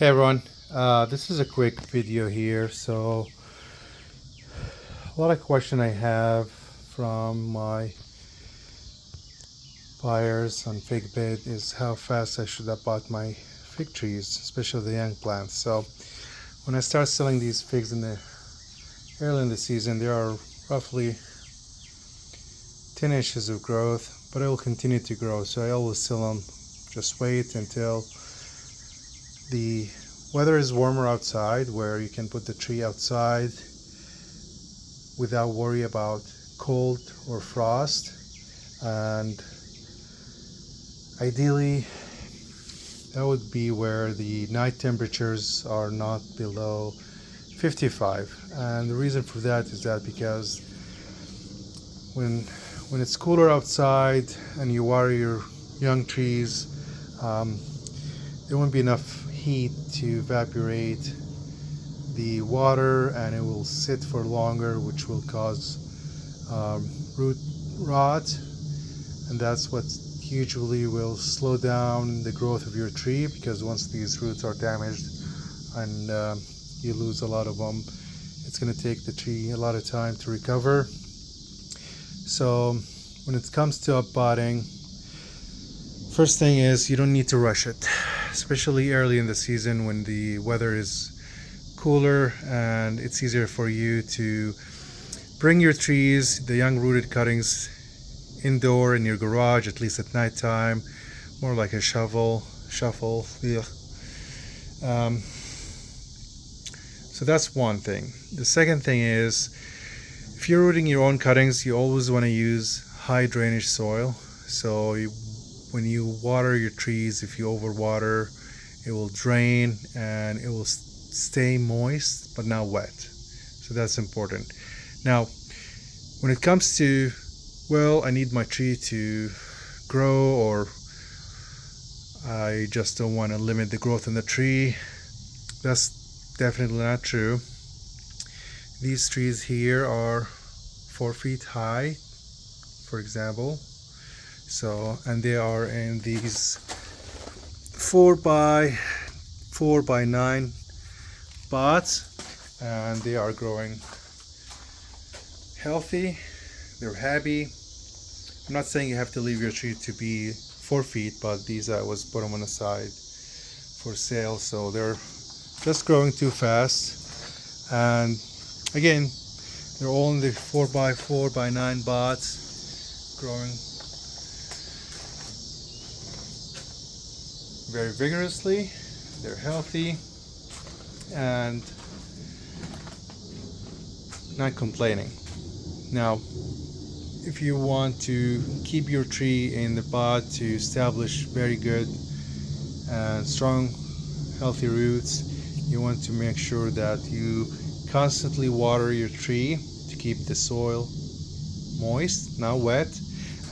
Hey everyone, this is a quick video here. So, a lot of question I have from my buyers on FigBid is how fast I should pot my fig trees, especially the young plants. So, when I start selling these figs in the early in the season, they are roughly 10 inches of growth, but it will continue to grow. So I always tell them just wait until the weather is warmer outside, where you can put the tree outside without worry about cold or frost. And ideally, that would be where the night temperatures are not below 55. And the reason for that is that because when it's cooler outside and you water your young trees, um, there won't be enough heat to evaporate the water, and it will sit for longer, which will cause root rot, and that's what usually will slow down the growth of your tree, because once these roots are damaged and you lose a lot of them, it's going to take the tree a lot of time to recover. So when it comes to potting, first thing is you don't need to rush it, especially early in the season when the weather is cooler and it's easier for you to bring your trees, the young rooted cuttings, indoor in your garage, at least at night time, more like a shuffle. Yeah. So that's one thing. The second thing is, if you're rooting your own cuttings, you always want to use high drainage soil. So when you water your trees, if you overwater, it will drain and it will stay moist but not wet. So that's important. Now, when it comes to, well, I need my tree to grow, or I just don't want to limit the growth in the tree, that's definitely not true. These trees here are 4 feet high, for example. So, and they are in these 4 by 9 pots, and they are growing healthy. They're happy. I'm not saying you have to leave your tree to be 4 feet, but these I was put them on the side for sale, so they're just growing too fast. And again, they're all in the 4 by 9 pots, growing very vigorously. They're healthy and not complaining. Now, if you want to keep your tree in the pot to establish very good and strong, healthy roots, you want to make sure that you constantly water your tree to keep the soil moist, not wet.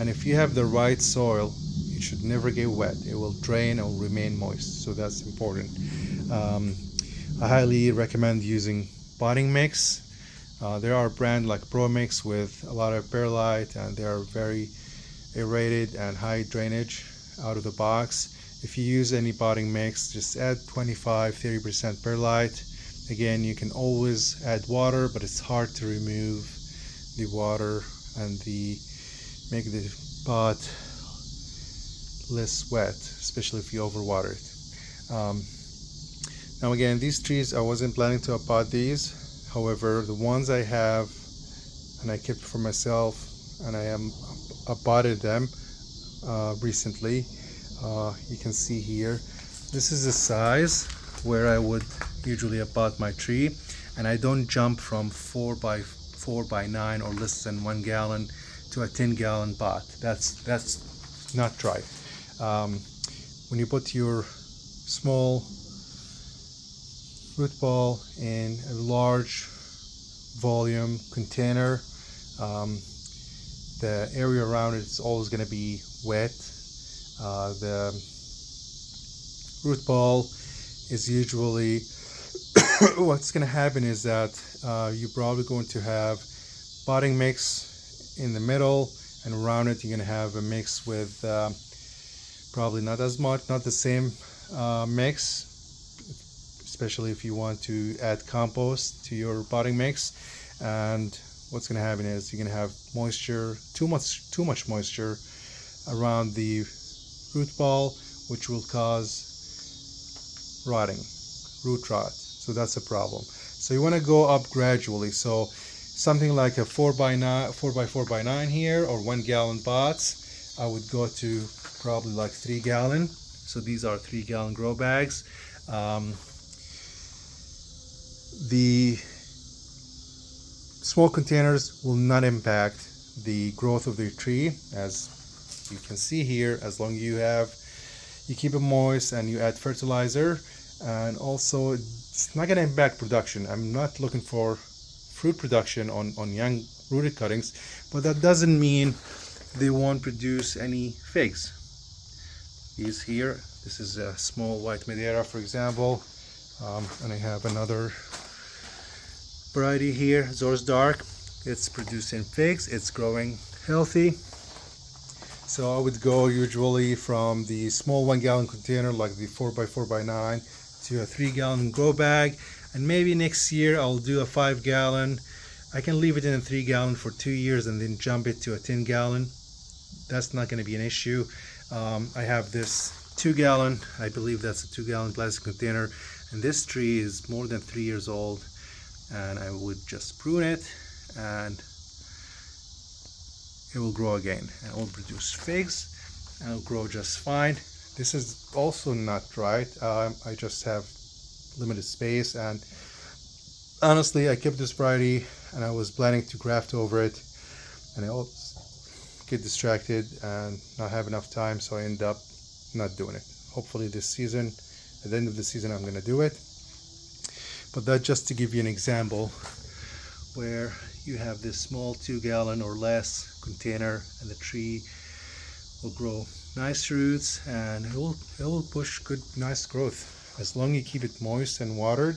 And if you have the right soil, it should never get wet. It will drain or remain moist. So that's important. I highly recommend using potting mix. There are brands like ProMix with a lot of perlite, and they are very aerated and high drainage out of the box. If you use any potting mix, just add 25-30% perlite. Again, you can always add water, but it's hard to remove the water and make the pot less wet, especially if you overwater it. Now again, these trees, I wasn't planning to pot these. However, the ones I have and I kept for myself, and I potted them recently. You can see here, this is the size where I would usually pot my tree, and I don't jump from 4 by 9 or less than 1 gallon to a 10-gallon pot. That's not right. When you put your small root ball in a large volume container, the area around it is always going to be wet. The root ball is usually what's going to happen is that you're probably going to have potting mix in the middle, and around it you're going to have a mix with probably not as much, not the same mix. especially if you want to add compost to your potting mix. And what's going to happen is you're going to have moisture, too much moisture around the root ball, which will cause rotting, root rot. So that's a problem. So you want to go up gradually. So something like a 4x9, 4x4x9 here, or 1 gallon pots, I would go to probably like 3 gallon. So these are 3 gallon grow bags. The small containers will not impact the growth of the tree, as you can see here, as long as you keep it moist and you add fertilizer. And also it's not going to impact production. I'm not looking for fruit production on young rooted cuttings, but that doesn't mean they won't produce any figs. These here, this is a small white Madeira, for example, and I have another variety here, Zor's Dark. It's producing figs, it's growing healthy. So I would go usually from the small 1 gallon container, like the 4x4x9, to a 3 gallon grow bag, and maybe next year I'll do a 5 gallon. I can leave it in a 3 gallon for 2 years and then jump it to a 10 gallon. That's not going to be an issue. I have this 2 gallon, I believe that's a 2 gallon plastic container, and this tree is more than 3 years old, and I would just prune it and it will grow again and it will produce figs and it'll grow just fine. This is also not right. I just have limited space, and honestly I kept this variety and I was planning to graft over it, and I get distracted and not have enough time, so I end up not doing it. Hopefully this season, at the end of the season, I'm going to do it. But that's just to give you an example where you have this small 2 gallon or less container, and the tree will grow nice roots and it will push good, nice growth, as long as you keep it moist and watered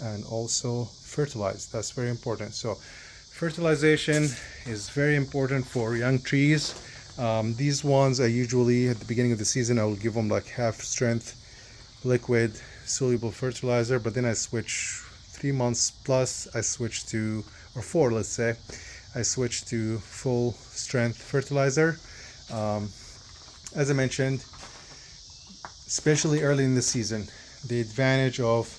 and also fertilized. That's very important. So fertilization is very important for young trees. These ones I usually, at the beginning of the season, I will give them like half strength liquid soluble fertilizer, but then I switch 3 months plus, I switch to, or 4 let's say, I switch to full strength fertilizer. As I mentioned, especially early in the season, the advantage of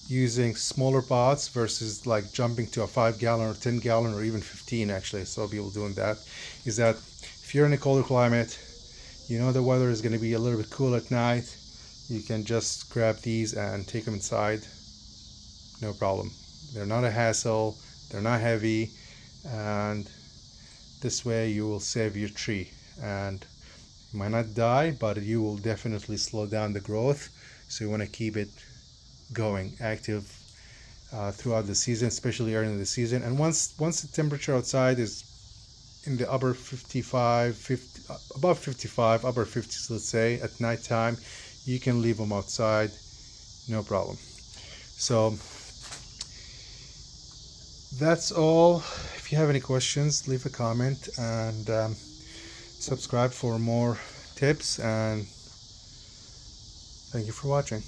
using smaller pots versus like jumping to a 5 gallon or 10 gallon or even 15, actually, so people doing that, is that if you're in a colder climate, you know the weather is going to be a little bit cool at night, you can just grab these and take them inside, no problem. They're not a hassle, they're not heavy, and this way you will save your tree, and you might not die, but you will definitely slow down the growth. So you want to keep it going, active throughout the season, especially early in the season. And once the temperature outside is in the upper 55, 50, above 55, upper 50s, let's say, at nighttime, you can leave them outside, no problem. So that's all. If you have any questions, leave a comment and subscribe for more tips, and thank you for watching.